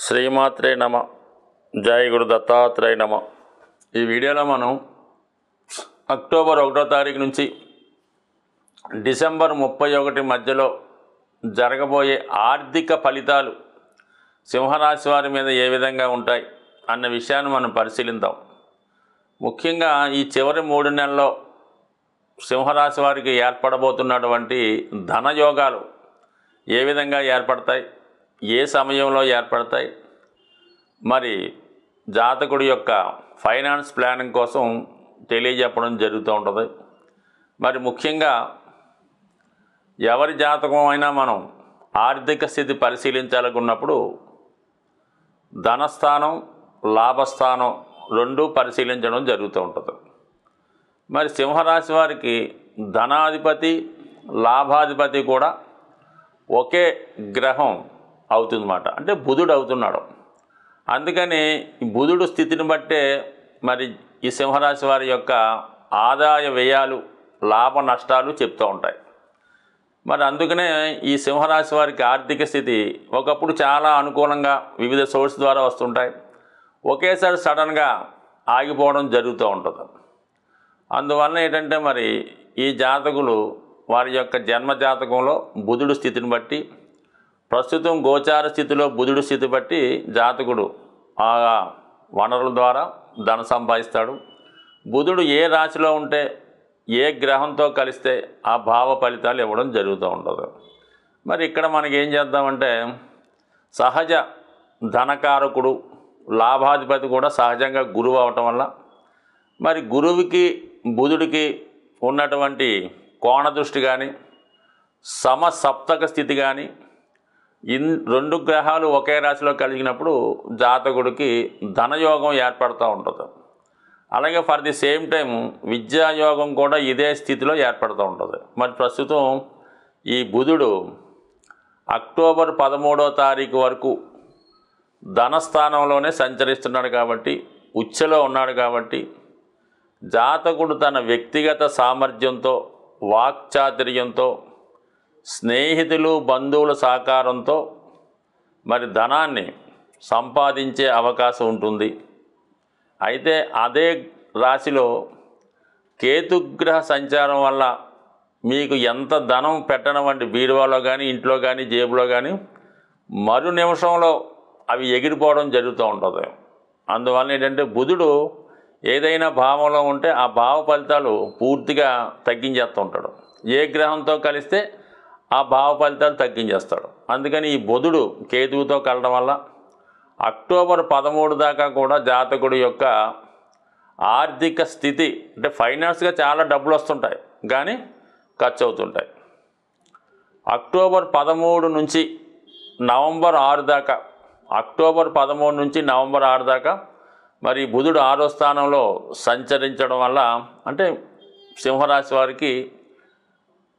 శ్రీమాత్రే నమ. జై గురు దత్తాత్రేయ నమ. ఈ వీడియోలో మనం అక్టోబర్ 1వ తారీఖు నుంచి డిసెంబర్ 31 మధ్యలో జరగబోయే ఆర్థిక ఫలితాలు సింహరాశి వారి మీద ఏ విధంగా ఉంటాయి అన్న విషయాన్ని మనం పరిశీలిద్దాం. ముఖ్యంగా ఈ చివరి 3 నెలల్లో సింహరాశి వారికి ఏర్పడబోతున్నటువంటి ధనయోగాలు ఏ విధంగా ఏర్పడతాయి, ఏ సమయంలో ఏర్పడతాయి, మరి జాతకుడి యొక్క ఫైనాన్స్ ప్లానింగ్ కోసం తెలియజెప్పడం జరుగుతూ ఉంటుంది. మరి ముఖ్యంగా ఎవరి జాతకం అయినా మనం ఆర్థిక స్థితి పరిశీలించాలనుకున్నప్పుడు ధనస్థానం, లాభస్థానం రెండూ పరిశీలించడం జరుగుతూ ఉంటుంది. మరి సింహరాశి వారికి ధనాధిపతి, లాభాధిపతి కూడా ఒకే గ్రహం అవుతుందన్నమాట, అంటే బుధుడు అవుతున్నాడు. అందుకని బుధుడు స్థితిని బట్టే మరి ఈ సింహరాశి వారి యొక్క ఆదాయ వ్యయాలు, లాభ నష్టాలు చెప్తూ ఉంటాయి. మరి అందుకనే ఈ సింహరాశి వారికి ఆర్థిక స్థితి ఒకప్పుడు చాలా అనుకూలంగా వివిధ సోర్స్ ద్వారా వస్తుంటాయి, ఒకేసారి సడన్గా ఆగిపోవడం జరుగుతూ ఉంటుంది. అందువలన ఏంటంటే మరి ఈ జాతకులు వారి యొక్క జన్మ జాతకంలో బుధుడు స్థితిని బట్టి, ప్రస్తుతం గోచార స్థితిలో బుధుడు స్థితి బట్టి జాతకుడు ఆ వనరుల ద్వారా ధన సంపాదిస్తాడు. బుధుడు ఏ రాశిలో ఉంటే, ఏ గ్రహంతో కలిస్తే ఆ భావ ఫలితాలు ఇవ్వడం జరుగుతూ ఉంటుంది. మరి ఇక్కడ మనకి ఏం చేద్దామంటే సహజ ధనకారకుడు, లాభాధిపతి కూడా సహజంగా గురువు అవటం వల్ల మరి గురువుకి బుధుడికి ఉన్నటువంటి కోణ దృష్టి కానీ, సమసప్తక స్థితి కానీ, రెండు గ్రహాలు ఒకే రాశిలో కలిగినప్పుడు జాతకుడికి ధనయోగం ఏర్పడుతూ ఉంటుంది. అలాగే ఫర్ ది సేమ్ టైం విద్యాయోగం కూడా ఇదే స్థితిలో ఏర్పడుతూ ఉంటుంది. మరి ప్రస్తుతం ఈ బుధుడు అక్టోబర్ 13వ తారీఖు వరకు ధనస్థానంలోనే సంచరిస్తున్నాడు కాబట్టి, ఉచ్ఛలో ఉన్నాడు కాబట్టి జాతకుడు తన వ్యక్తిగత సామర్థ్యంతో, వాక్చాతుర్యంతో, స్నేహితులు బంధువుల సహకారంతో మరి ధనాన్ని సంపాదించే అవకాశం ఉంటుంది. అయితే అదే రాశిలో కేతుగ్రహ సంచారం వల్ల మీకు ఎంత ధనం పెట్టడం వంటి బీరువాలో కానీ, ఇంట్లో కానీ, జేబులో కానీ మరు నిమిషంలో అవి ఎగిరిపోవడం జరుగుతూ ఉంటుంది. అందువల్ల ఏంటంటే బుధుడు ఏదైనా భావంలో ఉంటే ఆ భావ ఫలితాలు పూర్తిగా తగ్గించేస్తూ ఉంటాడు. ఏ గ్రహంతో కలిస్తే ఆ భావ ఫలితాలు తగ్గించేస్తాడు. అందుకని ఈ బుధుడు కేతువుతో కలడం వల్ల అక్టోబర్ 13 దాకా కూడా జాతకుడి యొక్క ఆర్థిక స్థితి, అంటే ఫైనాన్స్గా చాలా డబ్బులు వస్తుంటాయి కానీ ఖర్చు అవుతుంటాయి. అక్టోబర్ 13 నుంచి నవంబర్ 6 దాకా, అక్టోబర్ 13 నుంచి నవంబర్ 6 దాకా మరి బుధుడు 6వ స్థానంలో సంచరించడం వల్ల, అంటే సింహరాశి వారికి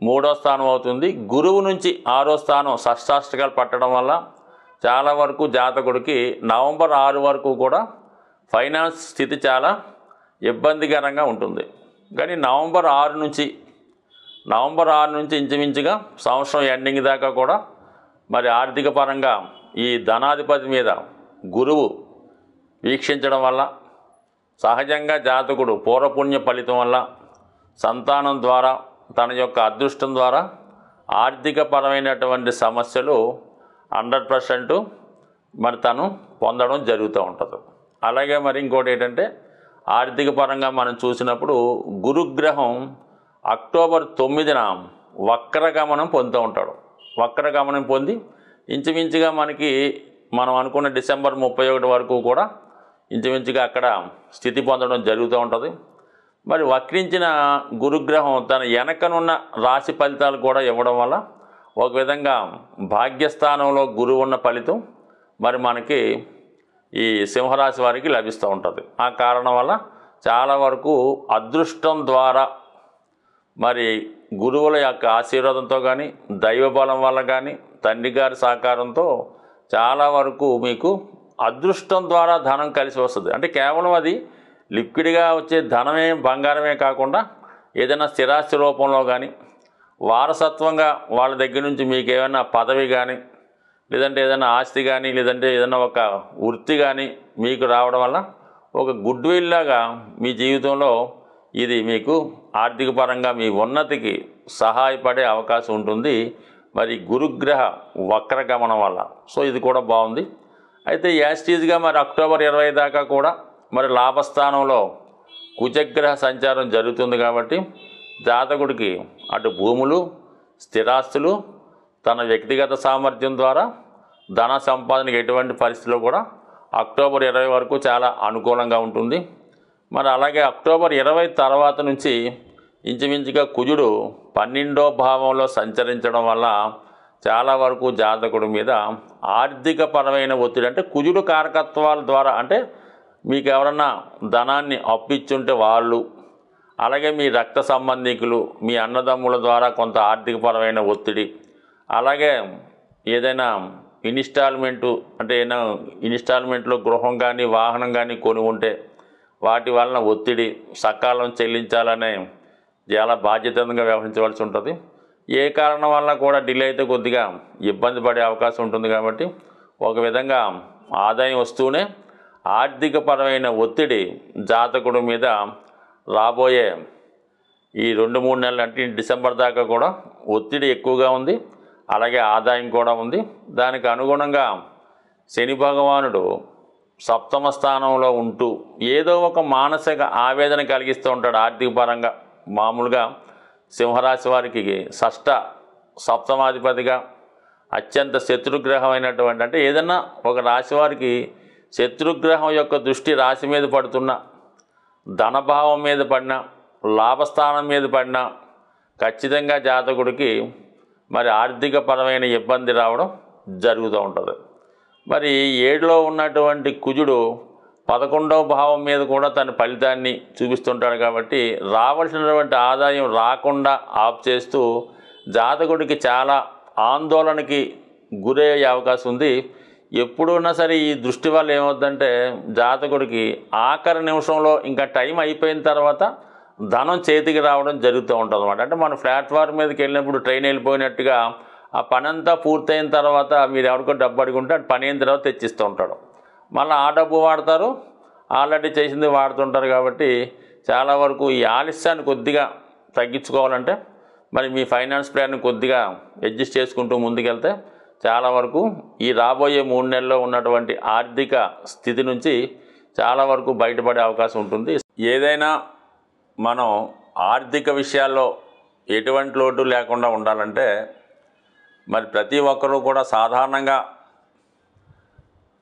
3వ స్థానం అవుతుంది. గురువు నుంచి 6వ స్థానం షష్టాష్టకాలు పట్టడం వల్ల చాలా వరకు జాతకుడికి నవంబర్ 6 వరకు కూడా ఫైనాన్స్ స్థితి చాలా ఇబ్బందికరంగా ఉంటుంది. కానీ నవంబర్ 6 నుంచి ఇంచుమించుగా సంవత్సరం ఎండింగ్ దాకా కూడా మరి ఆర్థిక పరంగా ఈ ధనాధిపతి మీద గురువు వీక్షించడం వల్ల సహజంగా జాతకుడు పూర్వపుణ్య ఫలితం వల్ల సంతానం ద్వారా, తన యొక్క అదృష్టం ద్వారా ఆర్థిక పరమైనటువంటి సమస్యలు 100% మరి తను పొందడం జరుగుతూ ఉంటుంది. అలాగే మరి ఇంకోటి ఏంటంటే ఆర్థిక పరంగా మనం చూసినప్పుడు గురుగ్రహం అక్టోబర్ 9న వక్రగమనం పొందుతూ ఉంటాడు. వక్రగమనం పొంది ఇంచుమించుగా మనకి మనం అనుకున్న డిసెంబర్ 31 వరకు కూడా ఇంచుమించుగా అక్కడ స్థితి పొందడం జరుగుతూ ఉంటుంది. మరి వక్రించిన గురుగ్రహం తన వెనకనున్న రాశి ఫలితాలు కూడా ఇవ్వడం వల్ల ఒక విధంగా భాగ్యస్థానంలో గురువు ఉన్న ఫలితం మరి మనకి ఈ సింహరాశి వారికి లభిస్తూ ఉంటుంది. ఆ కారణం వల్ల చాలా వరకు అదృష్టం ద్వారా మరి గురువుల యొక్క ఆశీర్వాదంతో కానీ, దైవబలం వల్ల కానీ, తండ్రి గారి సహకారంతో చాలా వరకు మీకు అదృష్టం ద్వారా ధనం కలిసి వస్తుంది. అంటే కేవలం అది లిక్విడ్గా వచ్చే ధనమే, బంగారమే కాకుండా ఏదైనా స్థిరాస్తి రూపంలో కానీ, వారసత్వంగా వాళ్ళ దగ్గర నుంచి మీకు ఏమైనా పదవి కానీ, లేదంటే ఏదైనా ఆస్తి కానీ లేదంటే ఏదైనా ఒక వృత్తి కానీ మీకు రావడం వల్ల ఒక గుడ్ విల్ లాగా మీ జీవితంలో ఇది మీకు ఆర్థిక పరంగా మీ ఉన్నతికి సహాయపడే అవకాశం ఉంటుంది. మరి గురుగ్రహ వక్రగమనం వల్ల సో ఇది కూడా బాగుంది. అయితే యాస్టీజ్గా మరి అక్టోబర్ 20 దాకా కూడా మరి లాభస్థానంలో కుజగ్రహ సంచారం జరుగుతుంది కాబట్టి జాతకుడికి అటు భూములు, స్థిరాస్తులు, తన వ్యక్తిగత సామర్థ్యం ద్వారా ధన సంపాదనకి ఎటువంటి పరిస్థితుల్లో కూడా అక్టోబర్ 20 వరకు చాలా అనుకూలంగా ఉంటుంది. మరి అలాగే అక్టోబర్ 20 తర్వాత నుంచి ఇంచుమించుగా కుజుడు 12వ భావంలో సంచరించడం వల్ల చాలా వరకు జాతకుడి మీద ఆర్థిక పరమైన ఒత్తిడి, అంటే కుజుడు కారకత్వాల ద్వారా, అంటే మీకు ఎవరన్నా ధనాన్ని అప్పిచ్చుంటే వాళ్ళు, అలాగే మీ రక్త సంబంధికులు, మీ అన్నదమ్ముల ద్వారా కొంత ఆర్థికపరమైన ఒత్తిడి, అలాగే ఏదైనా ఇన్స్టాల్మెంటు అంటే ఏదైనా ఇన్స్టాల్మెంట్లో గృహం కానీ వాహనం కానీ కొని ఉంటే వాటి వలన ఒత్తిడి, సకాలం చెల్లించాలనే చాలా బాధ్యతగా వ్యవహరించవలసి ఉంటుంది. ఏ కారణం వల్ల కూడా డిలే అయితే కొద్దిగా ఇబ్బంది పడే అవకాశం ఉంటుంది. కాబట్టి ఒక విధంగా ఆదాయం వస్తూనే ఆర్థికపరమైన ఒత్తిడి జాతకుడి మీద రాబోయే ఈ 2-3 నెలలు, అంటే డిసెంబర్ దాకా కూడా ఒత్తిడి ఎక్కువగా ఉంది. అలాగే ఆదాయం కూడా ఉంది. దానికి అనుగుణంగా శని భగవానుడు 7వ స్థానంలో ఉంటూ ఏదో ఒక మానసిక ఆవేదన కలిగిస్తూ ఉంటాడు ఆర్థిక పరంగా. మామూలుగా సింహరాశి వారికి షష్ఠ సప్తమాధిపతిగా అత్యంత శత్రుగ్రహమైనటువంటి, అంటే ఏదన్నా ఒక రాశి వారికి శత్రుగ్రహం యొక్క దృష్టి రాశి మీద పడుతున్నా, ధనభావం మీద పడినా, లాభస్థానం మీద పడినా ఖచ్చితంగా జాతకుడికి మరి ఆర్థిక పరమైన ఇబ్బంది రావడం జరుగుతూ ఉంటుంది. మరి 7లో ఉన్నటువంటి కుజుడు 11వ భావం మీద కూడా తన ఫలితాన్ని చూపిస్తుంటాడు. కాబట్టి రావాల్సినటువంటి ఆదాయం రాకుండా ఆఫ్ చేస్తూ జాతకుడికి చాలా ఆందోళనకి గురయ్యే అవకాశం ఉంది. ఎప్పుడున్నా సరే ఈ దృష్టి వల్ల ఏమవుతుందంటే జాతకుడికి ఆఖరి నిమిషంలో ఇంకా టైం అయిపోయిన తర్వాత ధనం చేతికి రావడం జరుగుతూ ఉంటుంది అన్నమాట. అంటే మన ప్లాట్ఫామ్ మీదకి వెళ్ళినప్పుడు ట్రైన్ వెళ్ళిపోయినట్టుగా ఆ పని అంతా పూర్తయిన తర్వాత మీరు ఎవరికో డబ్బు అడుగుంటే అది పని అయిన తర్వాత తెచ్చిస్తూ ఉంటాడు. మళ్ళీ ఆ డబ్బు వాడతారు, ఆల్రెడీ చేసింది వాడుతుంటారు. కాబట్టి చాలా వరకు ఈ ఆలస్యాన్ని కొద్దిగా తగ్గించుకోవాలంటే మరి మీ ఫైనాన్స్ ప్లాన్ కొద్దిగా అడ్జస్ట్ చేసుకుంటూ ముందుకెళ్తే చాలా వరకు ఈ రాబోయే 3 నెలల్లో ఉన్నటువంటి ఆర్థిక స్థితి నుంచి చాలా వరకు బయటపడే అవకాశం ఉంటుంది. ఏదైనా మనం ఆర్థిక విషయాల్లో ఎటువంటి లోటు లేకుండా ఉండాలంటే మరి ప్రతి ఒక్కరూ కూడా సాధారణంగా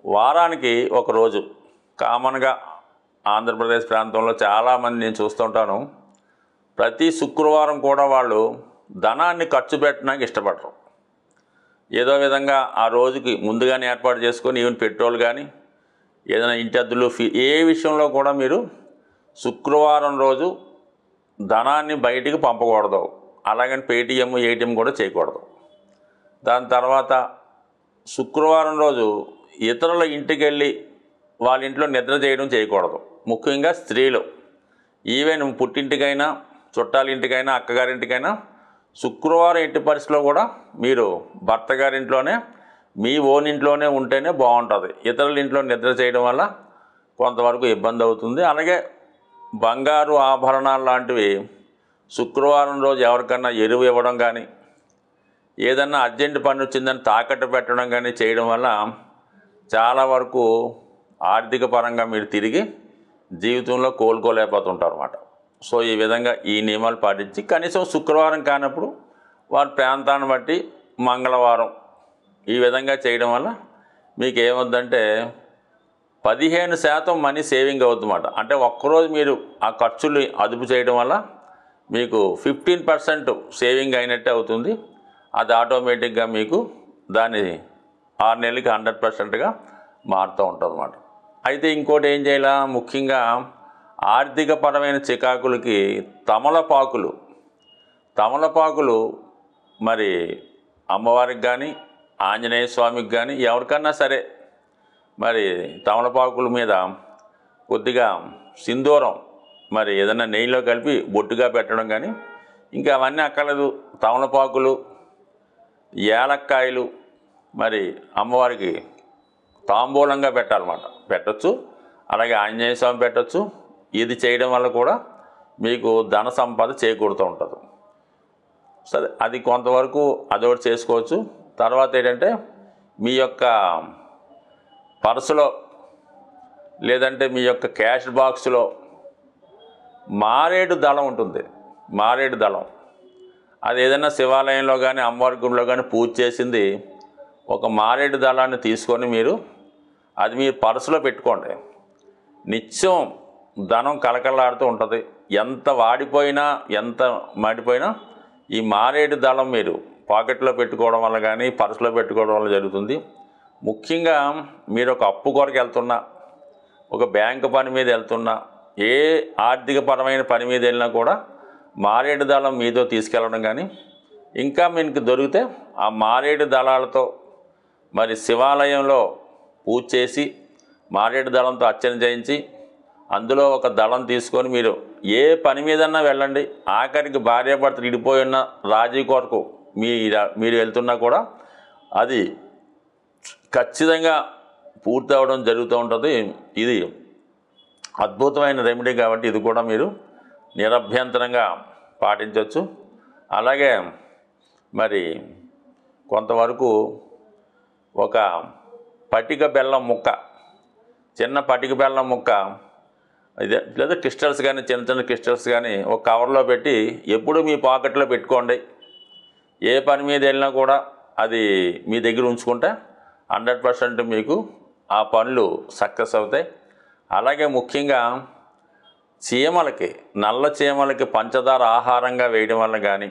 వారానికి ఒక రోజు, కామన్గా ఆంధ్రప్రదేశ్ ప్రాంతంలో చాలామంది నేను చూస్తుంటాను, ప్రతి శుక్రవారం కూడా వాళ్ళు ధనాన్ని ఖర్చు పెట్టడానికి ఇష్టపడరు. ఏదో విధంగా ఆ రోజుకి ముందుగానే ఏర్పాటు చేసుకొని ఈవెన్ పెట్రోల్ కానీ ఏదైనా ఇంటి అద్దెలు ఏ విషయంలో కూడా మీరు శుక్రవారం రోజు ధనాన్ని బయటికి పంపకూడదు. అలాగని పేటీఎం, ఏటీఎం కూడా చేయకూడదు. దాని తర్వాత శుక్రవారం రోజు ఇతరుల ఇంటికి వెళ్ళి వాళ్ళ ఇంట్లో నిద్ర చేయకూడదు. ముఖ్యంగా స్త్రీలు, ఈవెన్ పుట్టింటికైనా చుట్టాల ఇంటికైనా అక్కగారింటికైనా శుక్రవారం ఎట్టి పరిస్థితిలో కూడా మీరు భర్త గారింట్లోనే మీ ఓన్ ఇంట్లోనే ఉంటేనే బాగుంటుంది. ఇతరుల ఇంట్లో నిద్ర చేయడం వల్ల కొంతవరకు ఇబ్బంది అవుతుంది. అలాగే బంగారు ఆభరణాలు లాంటివి శుక్రవారం రోజు ఎవరికన్నా ఎరువు ఇవ్వడం కానీ ఏదన్నా అర్జెంటు పని వచ్చిందని తాకట్టు పెట్టడం కానీ చేయడం వల్ల చాలా వరకు ఆర్థిక పరంగా మీరు తిరిగి జీవితంలో కోలుకోలేకపోతుంటారు అన్నమాట. సో ఈ విధంగా ఈ నియమాలు పాటించి కనీసం శుక్రవారం కానప్పుడు వారి ప్రాంతాన్ని బట్టి మంగళవారం ఈ విధంగా చేయడం వల్ల మీకు ఏమవుద్దంటే 15% మనీ సేవింగ్ అవుతుందన్నమాట. అంటే ఒక్కరోజు మీరు ఆ ఖర్చులు అదుపు చేయడం వల్ల మీకు 15% సేవింగ్ అయినట్టే అవుతుంది. అది ఆటోమేటిక్గా మీకు దాన్ని 6 నెలలకి 100%గా మారుతూ ఉంటుంది అన్నమాట. అయితే ఇంకోటి ఏం చేయాలా, ముఖ్యంగా ఆర్థిక పరమైన చికాకులకి తమలపాకులు మరి అమ్మవారికి కానీ ఆంజనేయ స్వామికి కానీ ఎవరికన్నా సరే మరి తమలపాకుల మీద కొద్దిగా సింధూరం మరి ఏదైనా నెయ్యిలో కలిపి బొట్టుగా పెట్టడం కానీ, ఇంకా అవన్నీ అక్కర్లేదు, తమలపాకులు, యాలక్కాయలు, మరి అమ్మవారికి తాంబూలంగా పెట్టాలన్నమాట. పెట్టచ్చు, అలాగే ఆంజనేయ స్వామి పెట్టచ్చు. ఇది చేయడం వల్ల కూడా మీకు ధన సంపద చేకూరుతూ ఉంటుంది. సరే, అది కొంతవరకు అదొకటి చేసుకోవచ్చు. తర్వాత ఏంటంటే మీ యొక్క పర్సులో లేదంటే మీ యొక్క క్యాష్ బాక్స్లో మారేడు దళం ఉంటుంది. మారేడు దళం అది ఏదైనా శివాలయంలో కానీ అమ్మవారి గుడిలో కానీ పూజ చేసింది ఒక మారేడు దళాన్ని తీసుకొని మీరు అది మీ పర్సులో పెట్టుకోండి. నిత్యం ధనం కలకలాడుతూ ఉంటుంది. ఎంత వాడిపోయినా ఎంత మాడిపోయినా ఈ మారేడు దళం మీరు పాకెట్లో పెట్టుకోవడం వల్ల కానీ పర్సులో పెట్టుకోవడం వల్ల జరుగుతుంది. ముఖ్యంగా మీరు ఒక అప్పు కొరకు వెళ్తున్నా, ఒక బ్యాంకు పని మీద వెళ్తున్నా, ఏ ఆర్థికపరమైన పని మీద వెళ్ళినా కూడా మారేడు దళం మీతో తీసుకెళ్ళడం కానీ, ఇంకా మీకు దొరికితే ఆ మారేడు దళాలతో మరి శివాలయంలో పూజ చేసి మారేడు దళంతో అర్చన చేయించి అందులో ఒక దళం తీసుకొని మీరు ఏ పని మీదన్నా వెళ్ళండి. ఆఖరికి భార్యాభర్తలు విడిపోయి ఉన్న రాజీ కొరకు మీరు వెళ్తున్నా కూడా అది ఖచ్చితంగా పూర్తి అవ్వడం జరుగుతూ ఉంటుంది. ఇది అద్భుతమైన రెమెడీ కాబట్టి ఇది కూడా మీరు నిరభ్యంతరంగా పాటించవచ్చు. అలాగే మరి కొంతవరకు ఒక పటిక బెల్లం ముక్క, చిన్న పటిక బెల్లం ముక్క ఇదే లేదా క్రిస్టల్స్ కానీ చిన్న చిన్న క్రిస్టల్స్ కానీ ఒక కవర్లో పెట్టి ఎప్పుడు మీ పాకెట్లో పెట్టుకోండి. ఏ పని మీద వెళ్ళినా కూడా అది మీ దగ్గర ఉంచుకుంటే 100% మీకు ఆ పనులు సక్సెస్ అవుతాయి. అలాగే ముఖ్యంగా చీమలకి, నల్ల చీమలకి పంచదార ఆహారంగా వేయడం వల్ల కానీ,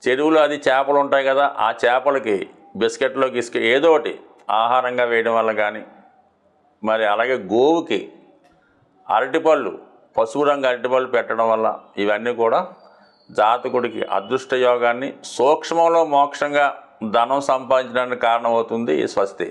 చెరువులో అది చేపలు ఉంటాయి కదా, ఆ చేపలకి బిస్కెట్లో ఏదో ఒకటి ఆహారంగా వేయడం వల్ల కానీ, మరి అలాగే గోవుకి అరటిపళ్ళు, పసుపు రంగు అరటిపళ్ళు పెట్టడం వల్ల ఇవన్నీ కూడా జాతకుడికి అదృష్ట యోగాన్ని, సూక్ష్మంలో మోక్షంగా ధనం సంపాదించడానికి కారణమవుతుంది. స్వస్తి.